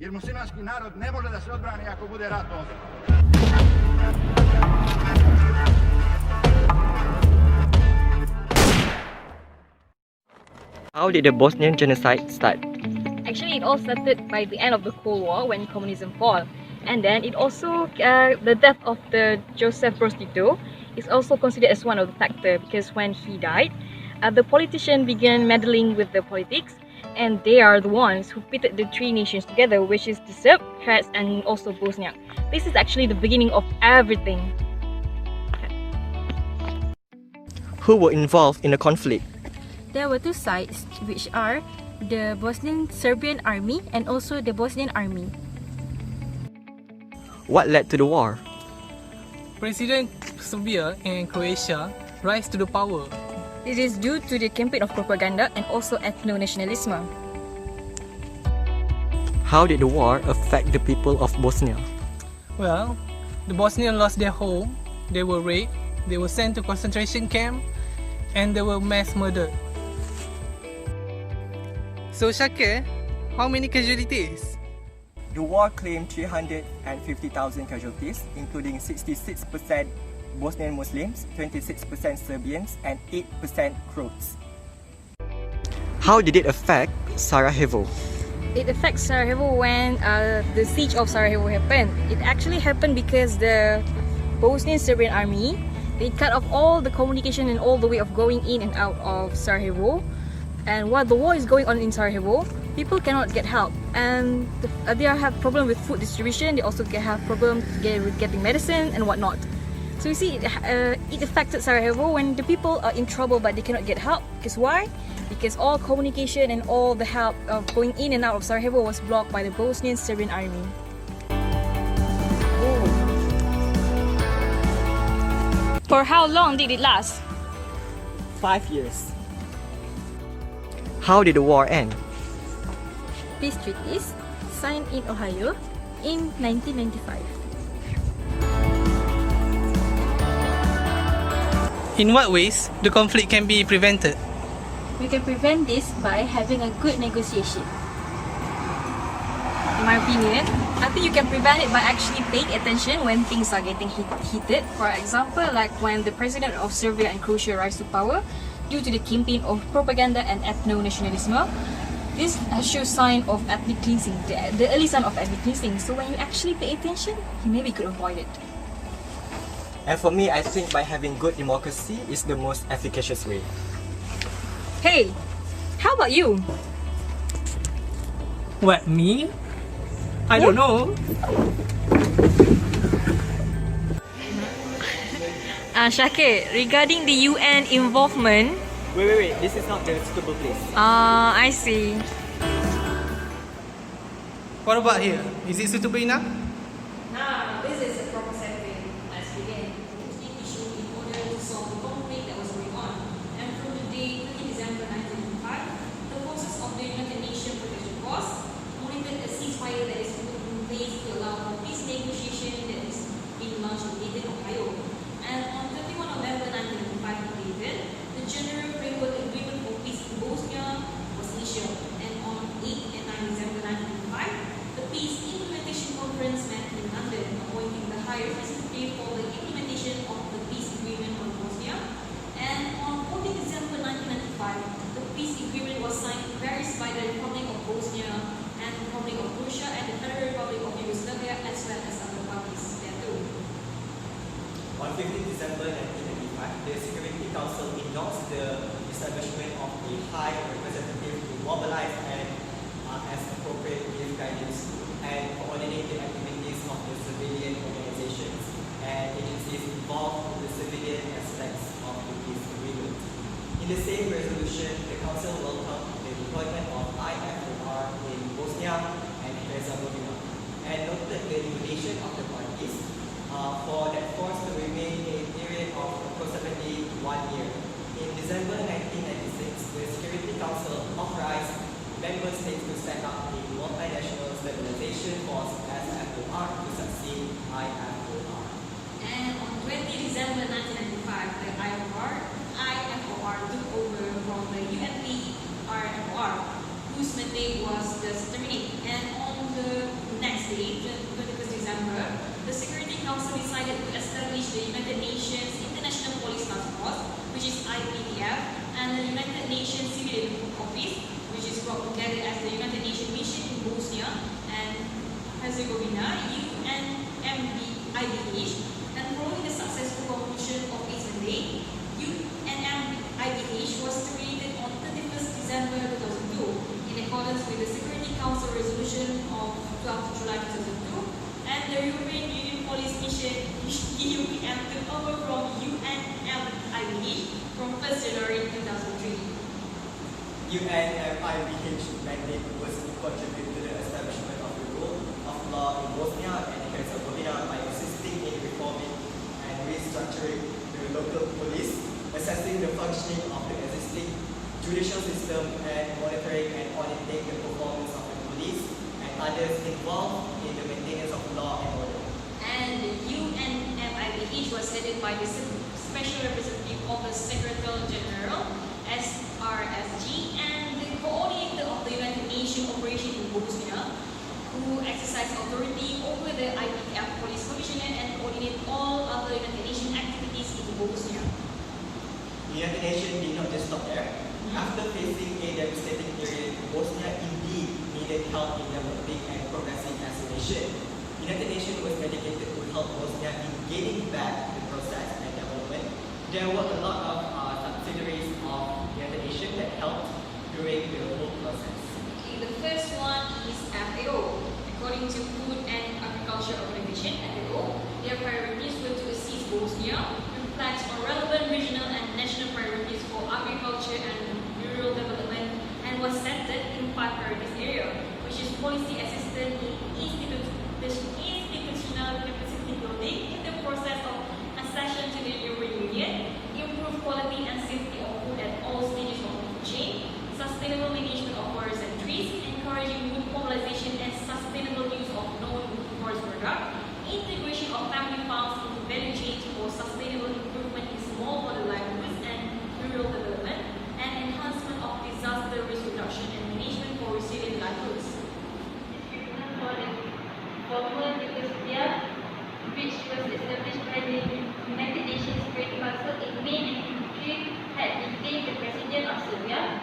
Jer muslimanski narod ne može da se odbrani ako bude rat ovdje. How did the Bosnian Genocide start? Actually, it all started by the end of the Cold War when communism fell. And then it also, the death of the Joseph Broz Tito is also considered as one of the factors, because when he died, the politicians began meddling with the politics, and they are the ones who pitted the three nations together, which is the Serb, Croats, and also Bosnia. This is actually the beginning of everything. Who were involved in the conflict? There were two sides, which are the Bosnian Serbian army and also the Bosnian army. What led to the war? President Serbia and Croatia rise to the power. It is due to the campaign of propaganda and also ethno-nationalism. How did the war affect the people of Bosnia? Well, the Bosnians lost their home, they were raped, they were sent to concentration camp, and they were mass murdered. So Syakir, how many casualties? The war claimed 350,000 casualties, including 66% Bosnian Muslims, 26% Serbians, and 8% Croats. How did it affect Sarajevo? It affects Sarajevo when the siege of Sarajevo happened. It actually happened because the Bosnian Serbian army, they cut off all the communication and all the way of going in and out of Sarajevo. And while the war is going on in Sarajevo, people cannot get help, and they have problem with food distribution. They also have problem with getting medicine and whatnot. So you see, it affected Sarajevo when the people are in trouble but they cannot get help. Because why? Because all communication and all the help of going in and out of Sarajevo was blocked by the Bosnian Serbian army. For how long did it last? 5 years. How did the war end? Peace treaties signed in Ohio in 1995. In what ways the conflict can be prevented? We can prevent this by having a good negotiation. In my opinion, I think you can prevent it by actually paying attention when things are getting heated. For example, like when the president of Serbia and Croatia rise to power due to the campaign of propaganda and ethno-nationalism. This shows sign of ethnic cleansing, the early sign of ethnic cleansing. So when you actually pay attention, you maybe could avoid it. And for me, I think by having good democracy is the most efficacious way. Hey, how about you? What, me? I don't know. Syakir, regarding the UN involvement. Wait, this is not the suitable place. I see. What about here? Is it suitable enough? Now, this is a proper setting. As began, mostly issue in order to solve the conflict that was going on. And from the day 30 December 1995, the forces of the United Nations Protection Force monitored a ceasefire that is put in place to allow for peace negotiation that is being launched in Dayton, Ohio. And on 31 November 1995 in Dayton, the General Framework Agreement for Peace in Bosnia was issued. And on 8 and 9 December 1995, the Peace Implementation Conference met in London, appointing the High Representative for the implementation of the Peace Agreement on Bosnia. And on 14 December 1995, the Peace Agreement was signed in Paris by the Republic of Bosnia and the Republic of Croatia and the Federal Republic of Yugoslavia, as well as other parties thereto. On 15 December 1995, the Security Council endorsed the establishment of a High Representative to mobilize and, as appropriate, give guidance and coordinate the activities of the civilian organizations and agencies involved in the civilian aspects of the peace agreement. In the same resolution, the Council welcomed the deployment of IFOR in Bosnia and Herzegovina and noted the invitation of the parties for that force to remain a period of approximately 1 year. In December 1996, the Security Council authorized member states to set up a multinational stabilization force SFOR to succeed IFOR. And on 20 December 1995, the IFOR took over from the UNPRFOR, whose mandate was just terminated. And on the Herzegovina, UNMIBH, and following the successful conclusion of its mandate, UNMIBH was terminated on 31st December 2002 in accordance with the Security Council resolution of 12 July 2002, and the European Union Police Mission EUPM took over from UNMIBH from 1st January 2003. UNMIBH mandate was to contribute to the establishment of the rule of law in Bosnia and Herzegovina by assisting in reforming and restructuring the local police, assessing the functioning of the existing judicial system, and monitoring and auditing the performance of the police and others involved in the maintenance of law and order. And the UNMIBH was headed by the Special Representative of the Secretary General, SRSG, and the coordinator of the United Nations operation in Bosnia, who exercised authority over the IPF Police Commissioner and coordinate all other United Nations activities in Bosnia. The United Nations did not just stop there. After facing a devastating period, Bosnia indeed needed help in developing and progressing as a nation. The United Nations was dedicated to help Bosnia in gaining back the process and development. There were a lot of subsidiaries of the United Nations that helped during the whole process. Okay, the first one is FAO. According to Food and Agriculture Organization, FAO, their priorities were to assist Bosnia with plans on relevant regional and national priorities for agriculture and rural development, and was centered in 5 priorities areas, which is policy assistance in institutional capacity building in the process of accession to the European Union, improve quality and safety of food at all stages of the food chain, sustainable management of forests and trees, encouraging wood mobilization and sustainable use of non-wood forest products, integration of family farms into value chains for sustainable improvement in smallholder livelihoods and rural development, and enhancement of disaster risk reduction and management for resilient livelihoods. For the former Yugoslavia, which was established by the United Nations Security Council in May 1993, had detained the President of Serbia,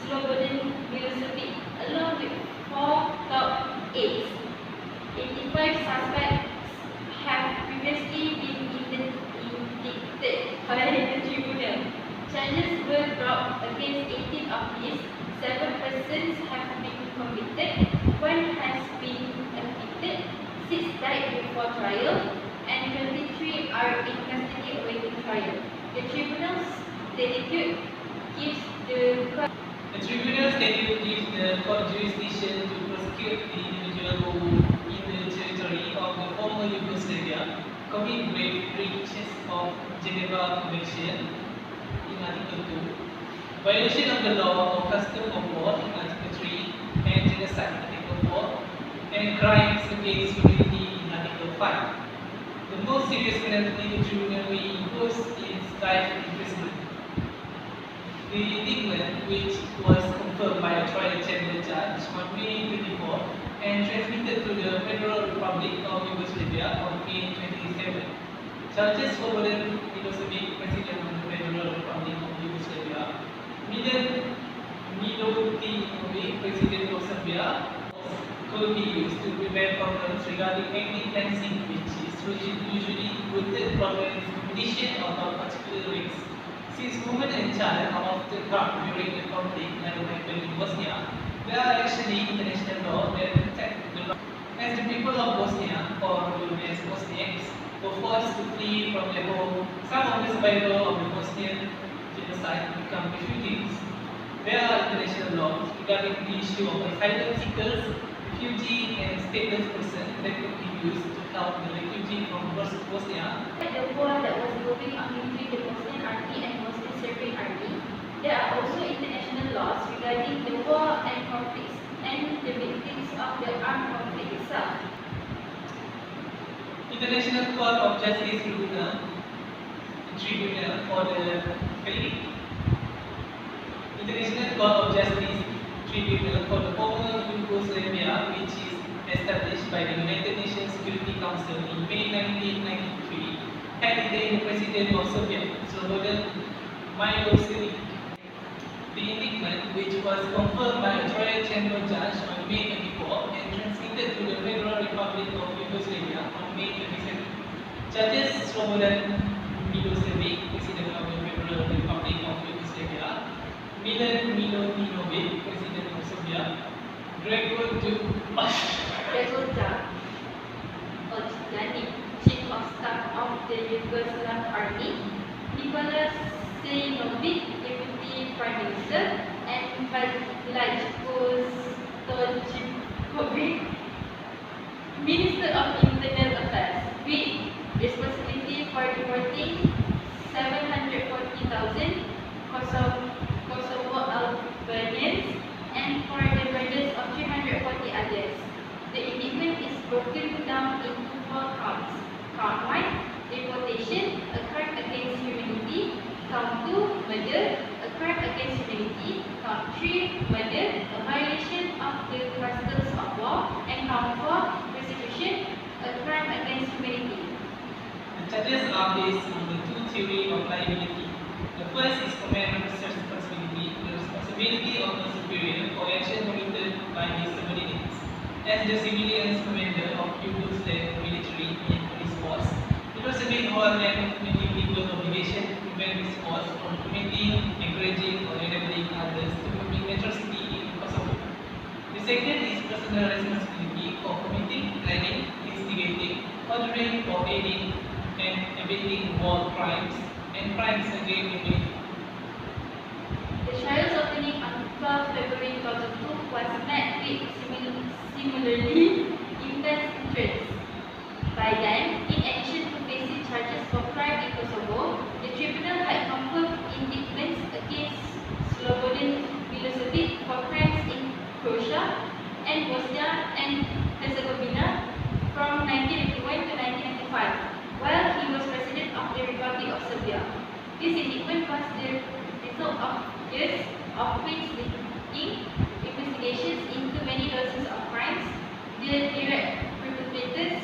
Slobodan Milosevic, along with 4 top aides. 85 suspects have previously been indicted by the tribunal. Charges were dropped against 18 of these. 7 persons have been convicted, 1 has been acquitted, 6 died before trial, and 23 are in custody awaiting trial. The tribunal's statute gives the court jurisdiction to prosecute the individual who, in the territory of the former Yugoslavia, commit grave breaches of Geneva Convention in Article 2, violation of the law of custom of war in Article 3, and genocide in Article 4, and crimes against humanity in Article 5. The most serious penalty the tribunal may impose is life imprisonment. The indictment, which was confirmed by a trial chamber judge on May 24 and transmitted to the Federal Republic of Yugoslavia on May 27, charges Slobodan Milosevic, President of the Federal Republic of Yugoslavia, Milan Milutinovic, President of Serbia, could be used to prevent problems regarding ethnic cleansing, which is usually rooted problems in competition or not particular race. Since women and child are often harmed during the conflict, like what happened in Bosnia, there are actually international law that protect the law. As the people of Bosnia, or known as Bosniaks, were forced to flee from their home, some of the survivors of the Bosnian Genocide become refugees. There are international laws regarding the issue of asylum seekers, refugee, and stateless persons that could be used to help the refugee from Bosnia. the war that was going on between the Bosnian Army and Bosnian Serbian Army. There are also international laws regarding the war and conflicts and the victims of the armed conflict itself. International Court of Justice Tribunal for the International Court of Justice Tribunal for the former Yugoslavia, which is established by the United Nations Security Council in May 1993, had detained the President of Serbia, Slobodan Milosevic. The indictment, which was confirmed by a trial chamber judge on May 24 and transmitted to the Federal Republic of Yugoslavia on May 22nd. Judges Slobodan Milosevic, President of the Federal Republic of Yugoslavia, Milan Milutinovic, President of Serbia, Gregor Ojdani, Chief of Staff of the Yugoslav Army, Nicholas Sejanovic, Deputy Prime Minister, and Vladko Stojićković, Minister of Internal Affairs, with responsibility for deporting 740,000 Kosovo Albanians and for the murders of 340 others. The indictment is broken down into 4 counts. Count 1, deportation, a crime against humanity. Count 2, murder, a crime against humanity. Count 3, murder, a violation of the customs of war. And count 4, persecution, a crime against humanity. The charges are based on the 2 theories of liability. The first is command officer's responsibility, the responsibility of a superior for action committed by his subordinates. As the civilian commander of Yugoslav military and police force, Milosevic had ultimately legal obligation to prevent his force from committing, encouraging, or enabling others to commit atrocity in Kosovo. The second is personal responsibility for committing, planning, instigating, ordering, or aiding and abetting war crimes and crimes against humanity. The trial's opening on 12 February 2002 was met with similarly intense interest. By then, in addition to facing charges for crime in Kosovo, the tribunal had confirmed indictments against Slobodan Milosevic for crimes in Croatia and Bosnia and Herzegovina from 1981 to 1995, while he was president of the Republic of Serbia. This indictment was the result of years of painstaking investigations into many dozens of crimes, the direct perpetrators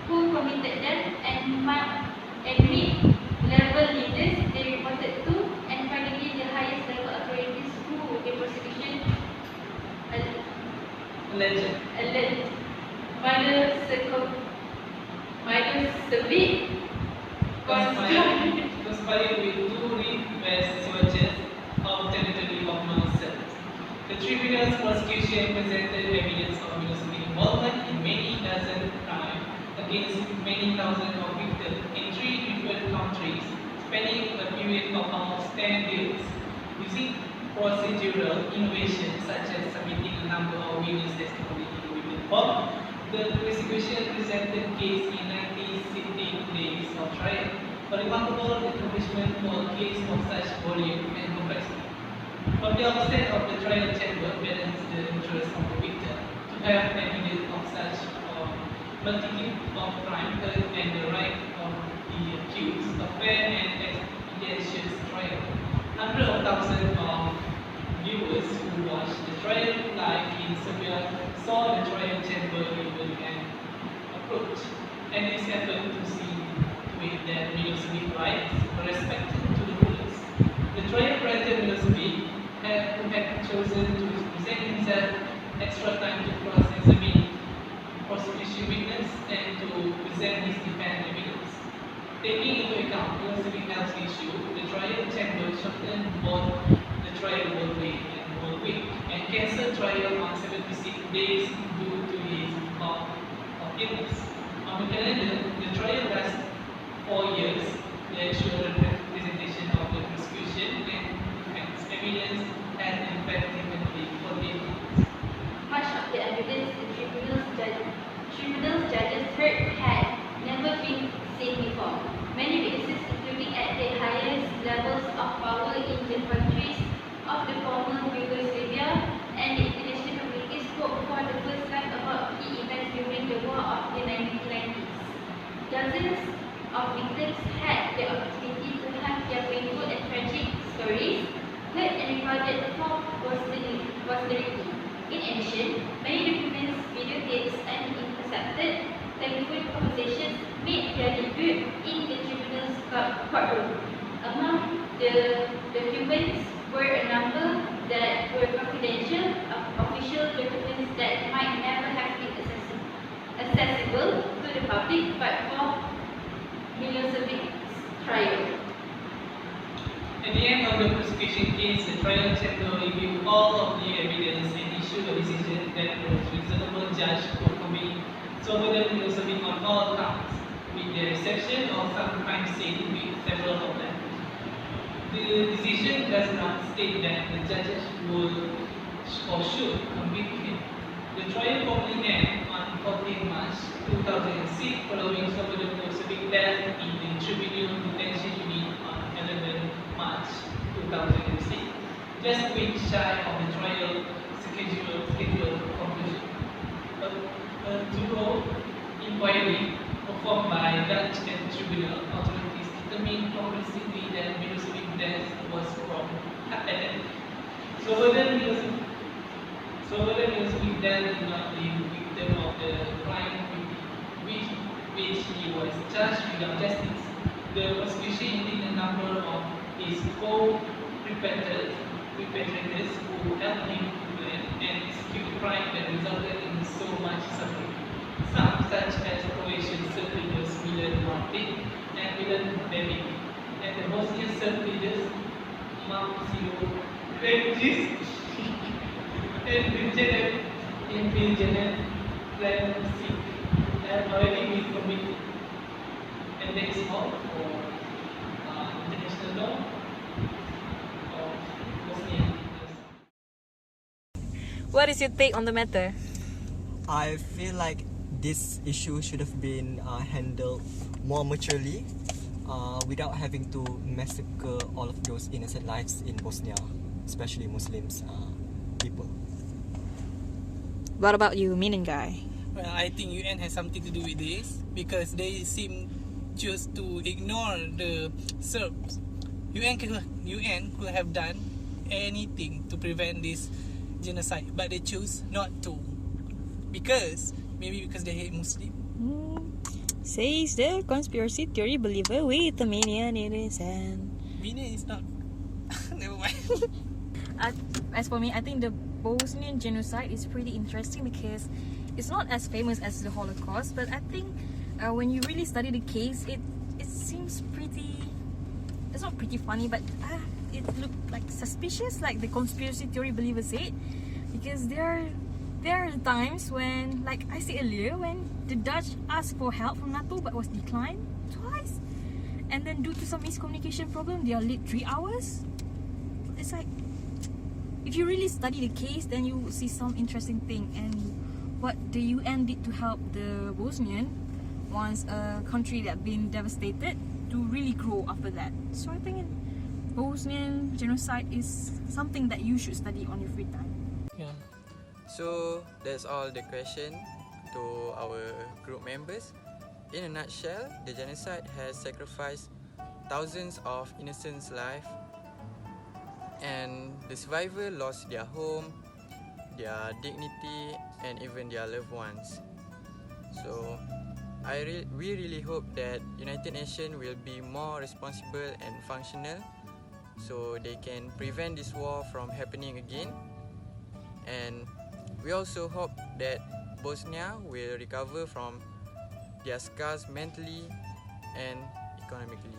who committed them, and mid-level leaders they reported to, and finally the highest level authorities who the prosecution alleged Milosevic conspired with 2 request swatches of territory of non-Serbs. The tribunal's prosecution presented evidence of Milosevic's involvement in many dozen crimes against many thousands of victims in 3 different countries, spanning a period of almost 10 years. Using procedural innovations such as submitting a number of witness testimony in written form, the prosecution presented case in 96 days of trial, a remarkable accomplishment for a case of such volume and complexity. From the outset of the trial chamber balanced the interest of the victim to have evidence of such multitude of crime and the right of the accused, a fair and expeditious trial. Hundreds of thousands of viewers who watched the trial live in Serbia saw the trial chamber given an approach, and this happened to see to it that Milosevic's rights were respected to the rulers. The trial granted Milosevic, who had chosen to present himself, extra time to cross-examine prosecution witness and to present his defense evidence. Taking into account Milosevic's health issue, the trial chamber shortened both the trial whole day and whole week, and cancelled trial on 76 days due to his bout of illness. On the calendar, the trial lasted 4 years. The actual representation of the prosecution and defense evidence had in fact taken place for 8 months. Much of the evidence the tribunal's judges heard had never been seen before. Many witnesses, including at the highest levels of power in the countries of the former Yugoslavia and the international community, spoke for the first time about key events during the war of the 1990s. Dozens of victims had the opportunity to have their painful and tragic stories heard and recorded for posterity. In addition, many documents, videotapes, and intercepted telephone conversations made their debut in the tribunal's courtroom. Among the documents were a number that were confidential, official documents that might never have been accessible accessible to the public but for Milosevic's trial. At the end of the prosecution case, the trial chamber reviewed all of the evidence and issued a decision that the reasonable judge could convict Slobodan Milosevic on all counts, with the exception of some crimes seen with several of them. The decision does not state that the judges will or should convict him. The trial formally ended on 14 March 2006 following Slobodan Milosevic's death in the tribunal detention unit on 11 March 2006, just a week shy of the trial scheduled conclusion. A thorough inquiry performed by Dutch and tribunal authorities determined conclusively that Milosevic's death was from heart attack. Slobodan Milosevic's death did not leave the victim of the crime with which he was charged without justice. The prosecution indicted a number of his co-perpetrators who helped him to plan and execute the crime that resulted in so much suffering. Some, such as Croatian Serb leaders Milan Martin and Milan Bebic, and the Bosnian Serb leaders Mamsilo Regic and Virginia Plansic have already been convicted. And that is all for international law of Bosnian genocide. What is your take on the matter? I feel like this issue should have been handled more maturely without having to massacre all of those innocent lives in Bosnia, especially Muslims people. What about you, Minin guy? Well, I think UN has something to do with this because they seem choose to ignore the Serbs. UN could have done anything to prevent this genocide, but they choose not to. Maybe because they hate Muslim. Says the conspiracy theory believer with the Minion innocent. Minion is not. Never mind. As for me, I think the Bosnian genocide is pretty interesting because it's not as famous as the Holocaust, but I think when you really study the case, it seems pretty. It's not pretty funny, but it looked like suspicious, like the conspiracy theory believers said, because there are times when, like I said earlier, when the Dutch asked for help from NATO but was declined twice, and then due to some miscommunication problem, they are late 3 hours. It's like, if you really study the case, then you will see some interesting thing and what the UN did to help the Bosnian once a country that been devastated to really grow after that. So I think Bosnian genocide is something that you should study on your free time. Yeah. So that's all the question to our group members. In a nutshell, the genocide has sacrificed thousands of innocents' lives, and the survivors lost their home, their dignity, and even their loved ones. So we really hope that United Nations will be more responsible and functional so they can prevent this war from happening again. And we also hope that Bosnia will recover from their scars mentally and economically.